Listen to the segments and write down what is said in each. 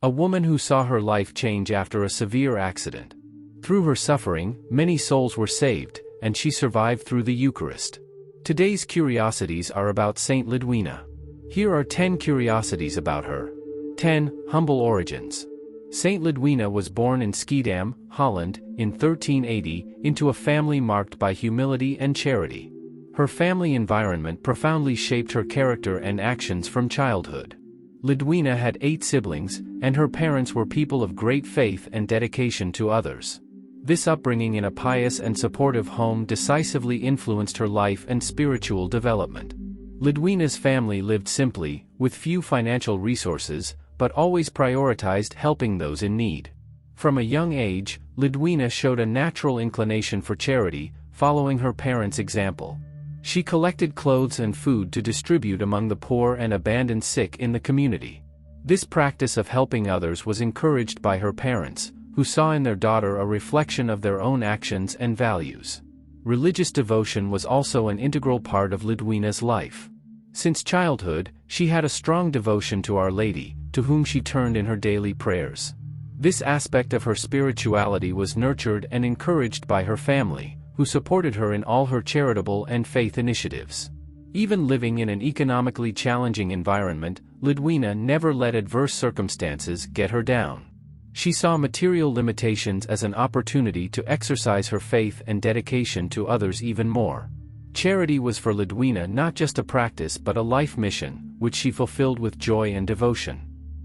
a woman who saw her life change after a severe accident. Through her suffering, many souls were saved, and she survived through the Eucharist. Today's curiosities are about Saint Lidwina. Here are 10 curiosities about her. 10. Humble origins. Saint Lidwina was born in Schiedam, Holland, in 1380, into a family marked by humility and charity. Her family environment profoundly shaped her character and actions from childhood. Lidwina had 8 siblings, and her parents were people of great faith and dedication to others. This upbringing in a pious and supportive home decisively influenced her life and spiritual development. Lidwina's family lived simply, with few financial resources, but always prioritized helping those in need. From a young age, Lidwina showed a natural inclination for charity, following her parents' example. She collected clothes and food to distribute among the poor and abandoned sick in the community. This practice of helping others was encouraged by her parents, who saw in their daughter a reflection of their own actions and values. Religious devotion was also an integral part of Lidwina's life. Since childhood, she had a strong devotion to Our Lady, to whom she turned in her daily prayers. This aspect of her spirituality was nurtured and encouraged by her family, who supported her in all her charitable and faith initiatives. Even living in an economically challenging environment, Lidwina never let adverse circumstances get her down. She saw material limitations as an opportunity to exercise her faith and dedication to others even more. Charity was for Lidwina not just a practice but a life mission, which she fulfilled with joy and devotion.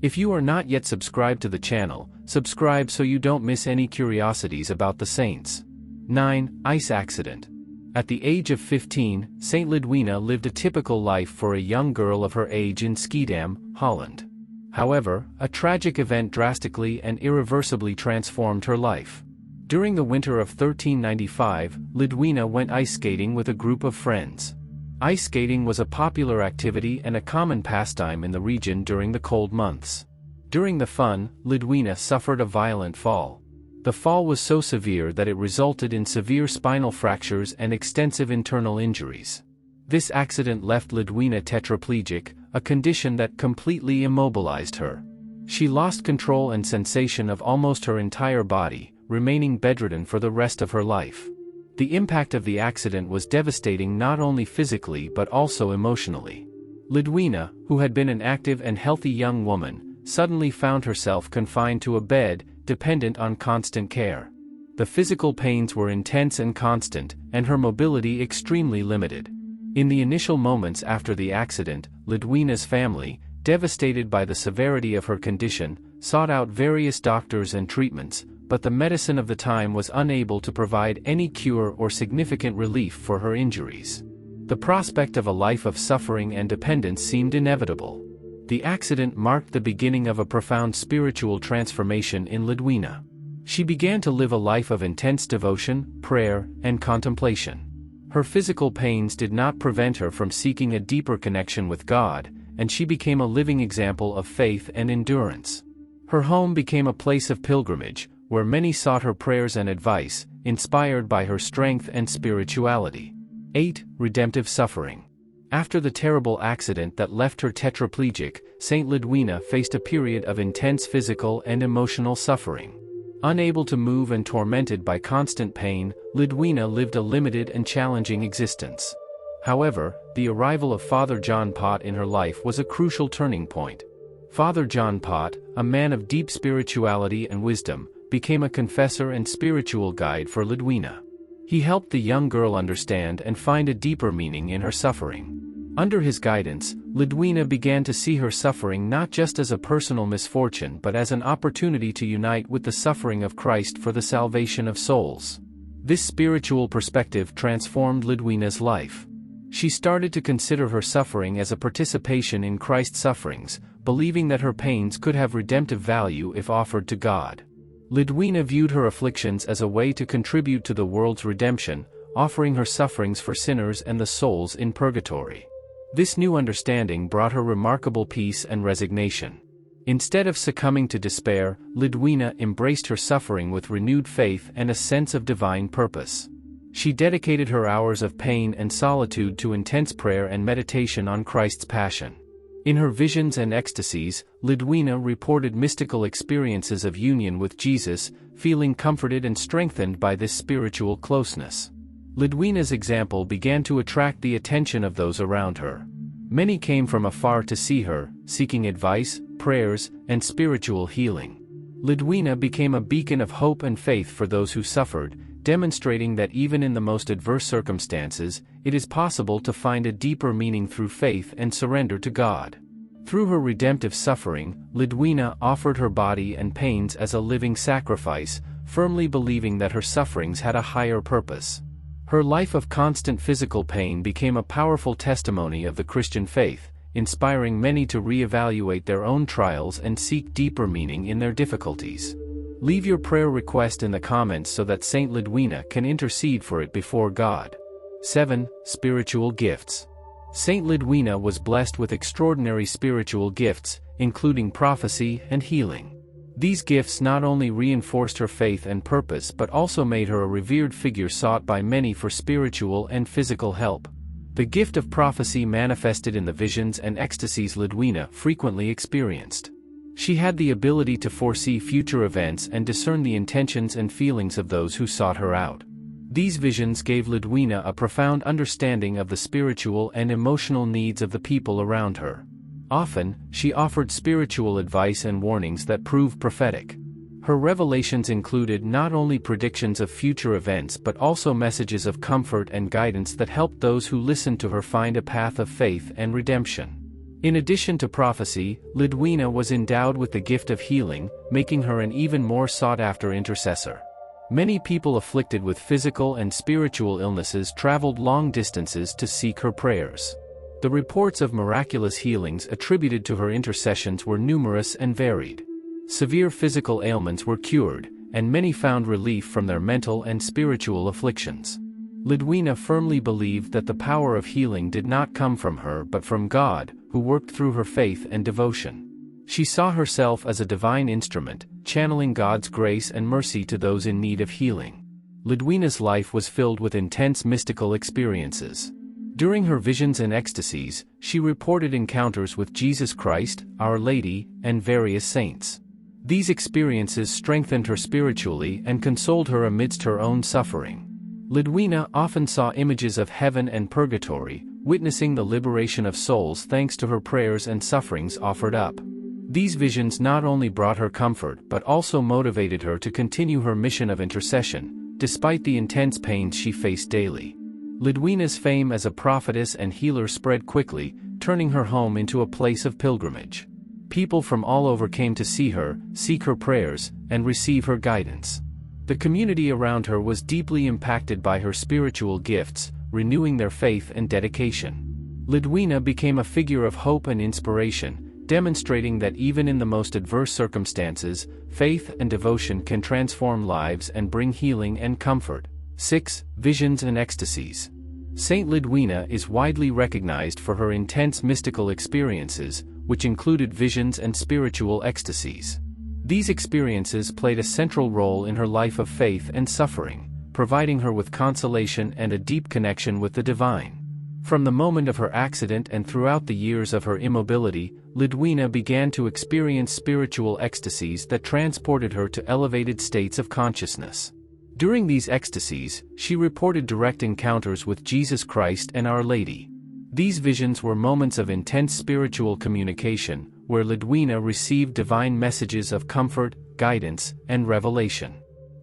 If you are not yet subscribed to the channel, subscribe so you don't miss any curiosities about the saints. 9. Ice accident. At the age of 15, Saint Lidwina lived a typical life for a young girl of her age in Schiedam, Holland. However, a tragic event drastically and irreversibly transformed her life. During the winter of 1395, Lidwina went ice skating with a group of friends. Ice skating was a popular activity and a common pastime in the region during the cold months. During the fun, Lidwina suffered a violent fall. The fall was so severe that it resulted in severe spinal fractures and extensive internal injuries. This accident left Lidwina tetraplegic, a condition that completely immobilized her. She lost control and sensation of almost her entire body, remaining bedridden for the rest of her life. The impact of the accident was devastating not only physically but also emotionally. Lidwina, who had been an active and healthy young woman, suddenly found herself confined to a bed, dependent on constant care. The physical pains were intense and constant, and her mobility extremely limited. In the initial moments after the accident, Lidwina's family, devastated by the severity of her condition, sought out various doctors and treatments, but the medicine of the time was unable to provide any cure or significant relief for her injuries. The prospect of a life of suffering and dependence seemed inevitable. The accident marked the beginning of a profound spiritual transformation in Lidwina. She began to live a life of intense devotion, prayer, and contemplation. Her physical pains did not prevent her from seeking a deeper connection with God, and she became a living example of faith and endurance. Her home became a place of pilgrimage, where many sought her prayers and advice, inspired by her strength and spirituality. 8. Redemptive suffering. After the terrible accident that left her tetraplegic, Saint Lidwina faced a period of intense physical and emotional suffering. Unable to move and tormented by constant pain, Lidwina lived a limited and challenging existence. However, the arrival of Father John Pot in her life was a crucial turning point. Father John Pot, a man of deep spirituality and wisdom, became a confessor and spiritual guide for Lidwina. He helped the young girl understand and find a deeper meaning in her suffering. Under his guidance, Lidwina began to see her suffering not just as a personal misfortune but as an opportunity to unite with the suffering of Christ for the salvation of souls. This spiritual perspective transformed Lidwina's life. She started to consider her suffering as a participation in Christ's sufferings, believing that her pains could have redemptive value if offered to God. Lidwina viewed her afflictions as a way to contribute to the world's redemption, offering her sufferings for sinners and the souls in purgatory. This new understanding brought her remarkable peace and resignation. Instead of succumbing to despair, Lidwina embraced her suffering with renewed faith and a sense of divine purpose. She dedicated her hours of pain and solitude to intense prayer and meditation on Christ's passion. In her visions and ecstasies, Lidwina reported mystical experiences of union with Jesus, feeling comforted and strengthened by this spiritual closeness. Lidwina's example began to attract the attention of those around her. Many came from afar to see her, seeking advice, prayers, and spiritual healing. Lidwina became a beacon of hope and faith for those who suffered, demonstrating that even in the most adverse circumstances, it is possible to find a deeper meaning through faith and surrender to God. Through her redemptive suffering, Lidwina offered her body and pains as a living sacrifice, firmly believing that her sufferings had a higher purpose. Her life of constant physical pain became a powerful testimony of the Christian faith, inspiring many to reevaluate their own trials and seek deeper meaning in their difficulties. Leave your prayer request in the comments so that Saint Lidwina can intercede for it before God. 7. Spiritual gifts. Saint Lidwina was blessed with extraordinary spiritual gifts, including prophecy and healing. These gifts not only reinforced her faith and purpose but also made her a revered figure sought by many for spiritual and physical help. The gift of prophecy manifested in the visions and ecstasies Lidwina frequently experienced. She had the ability to foresee future events and discern the intentions and feelings of those who sought her out. These visions gave Lidwina a profound understanding of the spiritual and emotional needs of the people around her. Often, she offered spiritual advice and warnings that proved prophetic. Her revelations included not only predictions of future events but also messages of comfort and guidance that helped those who listened to her find a path of faith and redemption. In addition to prophecy, Lidwina was endowed with the gift of healing, making her an even more sought-after intercessor. Many people afflicted with physical and spiritual illnesses traveled long distances to seek her prayers. The reports of miraculous healings attributed to her intercessions were numerous and varied. Severe physical ailments were cured, and many found relief from their mental and spiritual afflictions. Lidwina firmly believed that the power of healing did not come from her but from God, who worked through her faith and devotion. She saw herself as a divine instrument, channeling God's grace and mercy to those in need of healing. Lidwina's life was filled with intense mystical experiences. During her visions and ecstasies, she reported encounters with Jesus Christ, Our Lady, and various saints. These experiences strengthened her spiritually and consoled her amidst her own suffering. Lidwina often saw images of heaven and purgatory, witnessing the liberation of souls thanks to her prayers and sufferings offered up. These visions not only brought her comfort but also motivated her to continue her mission of intercession, despite the intense pains she faced daily. Lidwina's fame as a prophetess and healer spread quickly, turning her home into a place of pilgrimage. People from all over came to see her, seek her prayers, and receive her guidance. The community around her was deeply impacted by her spiritual gifts, renewing their faith and dedication. Lidwina became a figure of hope and inspiration, demonstrating that even in the most adverse circumstances, faith and devotion can transform lives and bring healing and comfort. 6. Visions and ecstasies. Saint Lidwina is widely recognized for her intense mystical experiences, which included visions and spiritual ecstasies. These experiences played a central role in her life of faith and suffering, providing her with consolation and a deep connection with the divine. From the moment of her accident and throughout the years of her immobility, Lidwina began to experience spiritual ecstasies that transported her to elevated states of consciousness. During these ecstasies, she reported direct encounters with Jesus Christ and Our Lady. These visions were moments of intense spiritual communication, where Lidwina received divine messages of comfort, guidance, and revelation.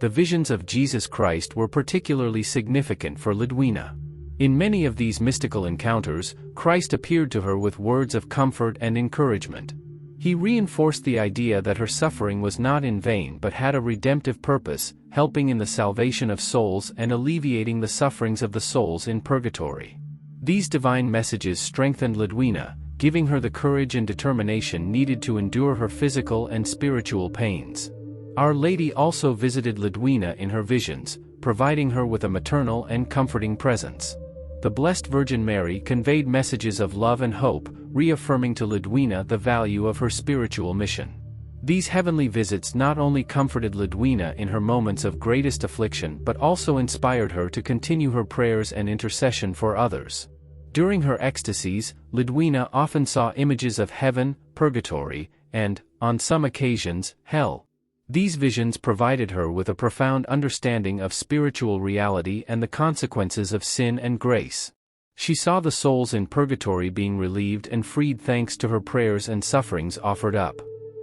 The visions of Jesus Christ were particularly significant for Lidwina. In many of these mystical encounters, Christ appeared to her with words of comfort and encouragement. He reinforced the idea that her suffering was not in vain but had a redemptive purpose, helping in the salvation of souls and alleviating the sufferings of the souls in purgatory. These divine messages strengthened Lidwina, giving her the courage and determination needed to endure her physical and spiritual pains. Our Lady also visited Lidwina in her visions, providing her with a maternal and comforting presence. The Blessed Virgin Mary conveyed messages of love and hope, reaffirming to Lidwina the value of her spiritual mission. These heavenly visits not only comforted Lidwina in her moments of greatest affliction but also inspired her to continue her prayers and intercession for others. During her ecstasies, Lidwina often saw images of heaven, purgatory, and, on some occasions, hell. These visions provided her with a profound understanding of spiritual reality and the consequences of sin and grace. She saw the souls in purgatory being relieved and freed thanks to her prayers and sufferings offered up.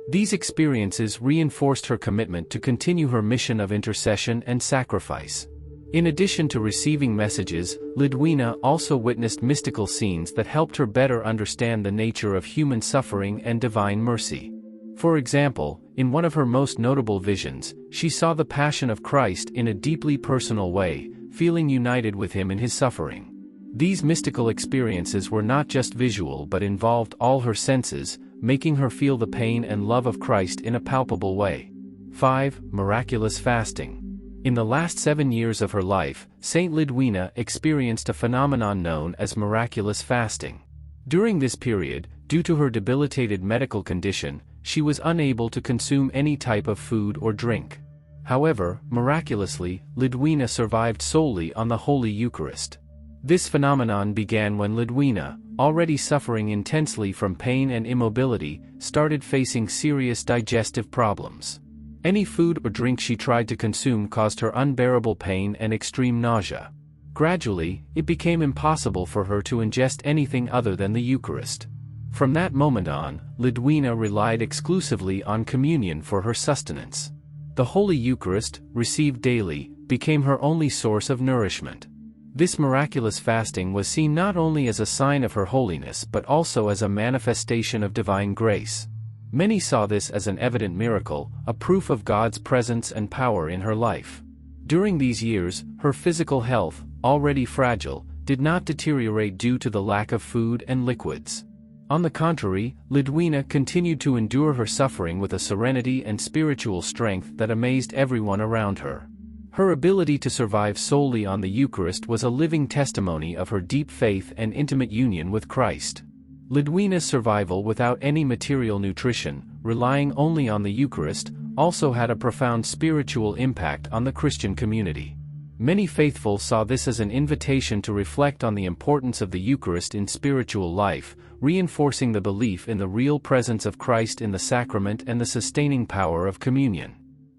These experiences reinforced her commitment to continue her mission of intercession and sacrifice. In addition to receiving messages, Lidwina also witnessed mystical scenes that helped her better understand the nature of human suffering and divine mercy. For example, in one of her most notable visions, she saw the Passion of Christ in a deeply personal way, feeling united with him in his suffering. These mystical experiences were not just visual but involved all her senses, making her feel the pain and love of Christ in a palpable way. 5. Miraculous Fasting. In the last 7 years of her life, Saint Lidwina experienced a phenomenon known as miraculous fasting. During this period, due to her debilitated medical condition, she was unable to consume any type of food or drink. However, miraculously, Lidwina survived solely on the Holy Eucharist. This phenomenon began when Lidwina, already suffering intensely from pain and immobility, started facing serious digestive problems. Any food or drink she tried to consume caused her unbearable pain and extreme nausea. Gradually, it became impossible for her to ingest anything other than the Eucharist. From that moment on, Lidwina relied exclusively on communion for her sustenance. The Holy Eucharist, received daily, became her only source of nourishment. This miraculous fasting was seen not only as a sign of her holiness but also as a manifestation of divine grace. Many saw this as an evident miracle, a proof of God's presence and power in her life. During these years, her physical health, already fragile, did not deteriorate due to the lack of food and liquids. On the contrary, Lidwina continued to endure her suffering with a serenity and spiritual strength that amazed everyone around her. Her ability to survive solely on the Eucharist was a living testimony of her deep faith and intimate union with Christ. Lidwina's survival without any material nutrition, relying only on the Eucharist, also had a profound spiritual impact on the Christian community. Many faithful saw this as an invitation to reflect on the importance of the Eucharist in spiritual life, reinforcing the belief in the real presence of Christ in the sacrament and the sustaining power of communion.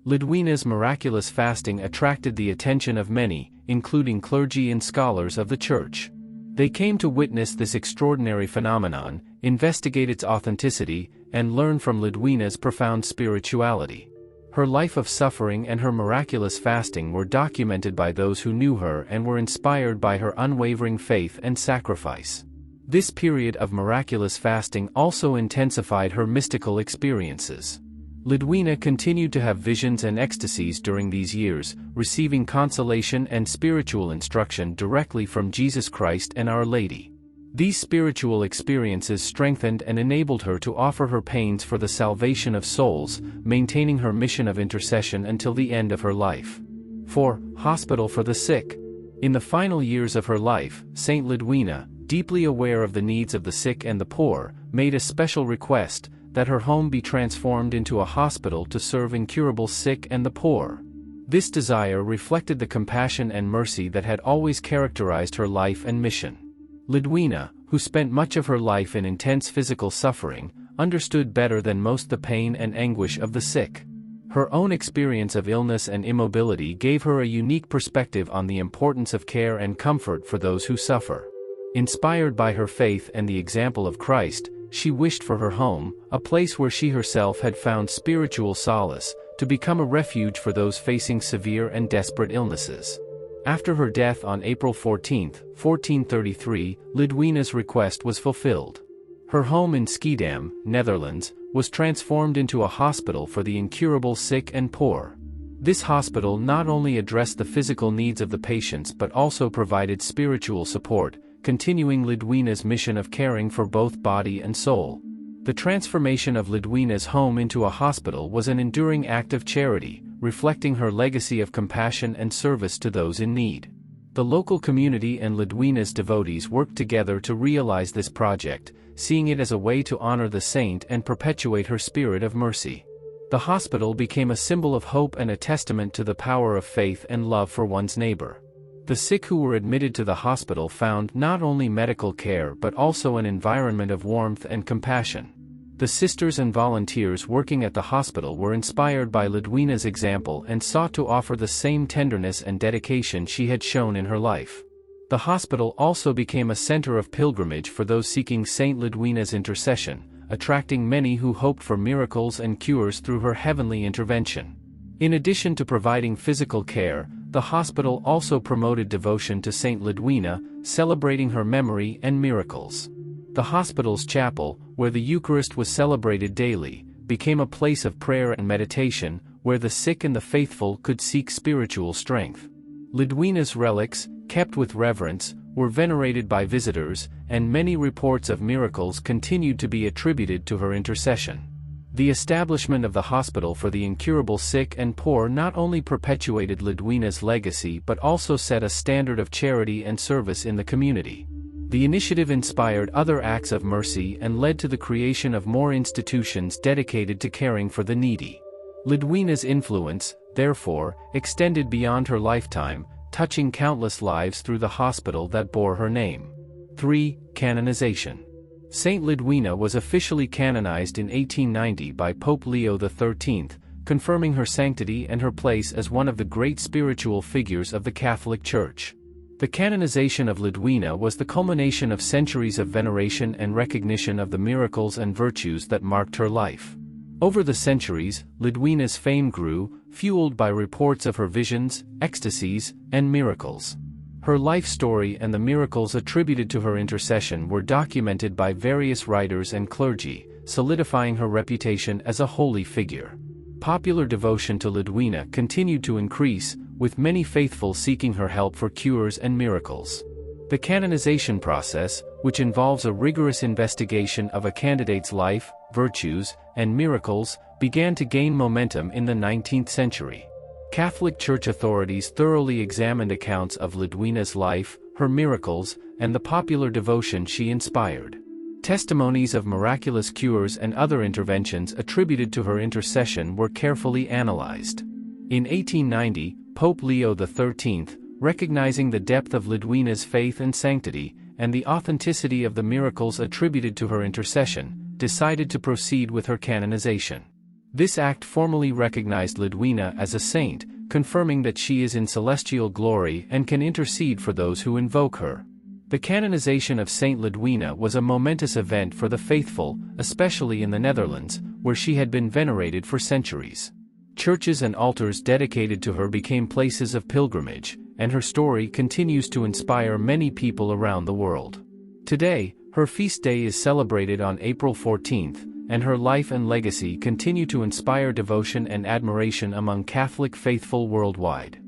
Lidwina's miraculous fasting attracted the attention of many, including clergy and scholars of the Church. They came to witness this extraordinary phenomenon, investigate its authenticity, and learn from Lidwina's profound spirituality. Her life of suffering and her miraculous fasting were documented by those who knew her and were inspired by her unwavering faith and sacrifice. This period of miraculous fasting also intensified her mystical experiences. Lidwina continued to have visions and ecstasies during these years, receiving consolation and spiritual instruction directly from Jesus Christ and Our Lady. These spiritual experiences strengthened and enabled her to offer her pains for the salvation of souls, maintaining her mission of intercession until the end of her life. 4. Hospital for the sick. In the final years of her life, Saint Lidwina, deeply aware of the needs of the sick and the poor, made a special request that her home be transformed into a hospital to serve incurable sick and the poor. This desire reflected the compassion and mercy that had always characterized her life and mission. Lidwina, who spent much of her life in intense physical suffering, understood better than most the pain and anguish of the sick. Her own experience of illness and immobility gave her a unique perspective on the importance of care and comfort for those who suffer. Inspired by her faith and the example of Christ, she wished for her home, a place where she herself had found spiritual solace, to become a refuge for those facing severe and desperate illnesses. After her death on April 14, 1433, Lidwina's request was fulfilled. Her home in Schiedam, Netherlands, was transformed into a hospital for the incurable sick and poor. This hospital not only addressed the physical needs of the patients but also provided spiritual support, continuing Lidwina's mission of caring for both body and soul. The transformation of Lidwina's home into a hospital was an enduring act of charity, reflecting her legacy of compassion and service to those in need. The local community and Lidwina's devotees worked together to realize this project, seeing it as a way to honor the saint and perpetuate her spirit of mercy. The hospital became a symbol of hope and a testament to the power of faith and love for one's neighbor. The sick who were admitted to the hospital found not only medical care but also an environment of warmth and compassion. The sisters and volunteers working at the hospital were inspired by Lidwina's example and sought to offer the same tenderness and dedication she had shown in her life. The hospital also became a center of pilgrimage for those seeking Saint Lidwina's intercession, attracting many who hoped for miracles and cures through her heavenly intervention. In addition to providing physical care, the hospital also promoted devotion to Saint Lidwina, celebrating her memory and miracles. The hospital's chapel, where the Eucharist was celebrated daily, became a place of prayer and meditation, where the sick and the faithful could seek spiritual strength. Lidwina's relics, kept with reverence, were venerated by visitors, and many reports of miracles continued to be attributed to her intercession. The establishment of the hospital for the incurable sick and poor not only perpetuated Lidwina's legacy but also set a standard of charity and service in the community. The initiative inspired other acts of mercy and led to the creation of more institutions dedicated to caring for the needy. Lidwina's influence, therefore, extended beyond her lifetime, touching countless lives through the hospital that bore her name. 3. Canonization. Saint Lidwina was officially canonized in 1890 by Pope Leo XIII, confirming her sanctity and her place as one of the great spiritual figures of the Catholic Church. The canonization of Lidwina was the culmination of centuries of veneration and recognition of the miracles and virtues that marked her life. Over the centuries, Lidwina's fame grew, fueled by reports of her visions, ecstasies, and miracles. Her life story and the miracles attributed to her intercession were documented by various writers and clergy, solidifying her reputation as a holy figure. Popular devotion to Lidwina continued to increase, with many faithful seeking her help for cures and miracles. The canonization process, which involves a rigorous investigation of a candidate's life, virtues, and miracles, began to gain momentum in the 19th century. Catholic Church authorities thoroughly examined accounts of Lidwina's life, her miracles, and the popular devotion she inspired. Testimonies of miraculous cures and other interventions attributed to her intercession were carefully analyzed. In 1890, Pope Leo XIII, recognizing the depth of Lidwina's faith and sanctity, and the authenticity of the miracles attributed to her intercession, decided to proceed with her canonization. This act formally recognized Lidwina as a saint, confirming that she is in celestial glory and can intercede for those who invoke her. The canonization of Saint Lidwina was a momentous event for the faithful, especially in the Netherlands, where she had been venerated for centuries. Churches and altars dedicated to her became places of pilgrimage, and her story continues to inspire many people around the world. Today, her feast day is celebrated on April 14th, and her life and legacy continue to inspire devotion and admiration among Catholic faithful worldwide.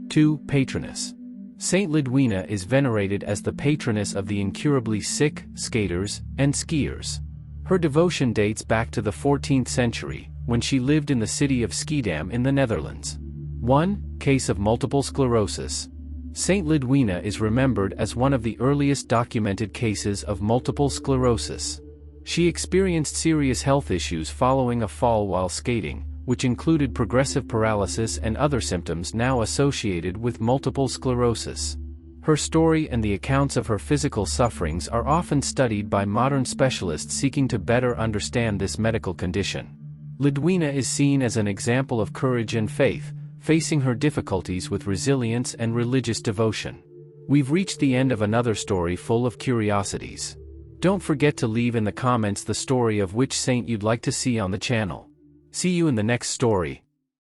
2. Patroness. Saint Lidwina is venerated as the patroness of the incurably sick, skaters, and skiers. Her devotion dates back to the 14th century, when she lived in the city of Schiedam in the Netherlands. 1. Case of multiple sclerosis. Saint Lidwina is remembered as one of the earliest documented cases of multiple sclerosis. She experienced serious health issues following a fall while skating, which included progressive paralysis and other symptoms now associated with multiple sclerosis. Her story and the accounts of her physical sufferings are often studied by modern specialists seeking to better understand this medical condition. Lidwina is seen as an example of courage and faith, facing her difficulties with resilience and religious devotion. We've reached the end of another story full of curiosities. Don't forget to leave in the comments the story of which saint you'd like to see on the channel. See you in the next story.